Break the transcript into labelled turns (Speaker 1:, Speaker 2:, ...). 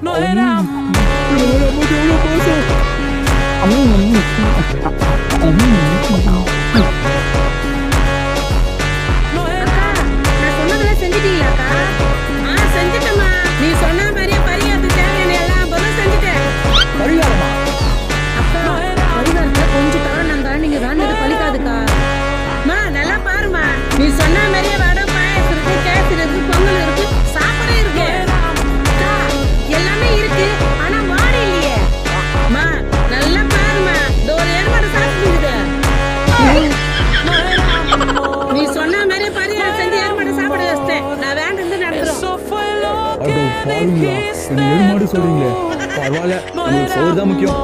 Speaker 1: No era
Speaker 2: நான் சொன்னதெல்லாம் செஞ்சுட்டீங்களாக்கா? செஞ்சுட்டேம்மா. நீ சொன்ன மாதிரியே பரிகாரத்துக்கு தேவையான எல்லா பொருளும் செஞ்சுட்டேன்.
Speaker 3: பரிகாரமா?
Speaker 2: அக்கா, பரிகாரத்துல கொஞ்சம் தவறுனாங்க, நீங்க வேண்டது பலிக்காதுக்கா. மா, நல்லா பாருமா. நீ சொன்ன மாதிரியே வடை, பாயாசம் இருக்கு, கேசரி இருக்கு, பொங்கல் இருக்கு, சாப்பாடு இருக்கு. அக்கா, எல்லாமே இருக்கு. ஆனா மாடு இல்லையே. மா, நல்லா பாருமா. இதோ ஒரு எருமாடு சாப்பிட்டுக்குது. நீ சொன்ன மாதிரி பரிகாரம் செஞ்சு எருமாடு சாப்பிட வச்சிட்டேன். நான் வேண்டது நடந்துரும்.
Speaker 1: eso fue lo
Speaker 3: அடோ
Speaker 1: que
Speaker 3: பாருங்களா,
Speaker 1: dijiste.
Speaker 3: என்ன எருமாடு சொல்றீங்களே? பரவாயில்ல, உங்களுக்கு சோறு தான் முக்கியம்.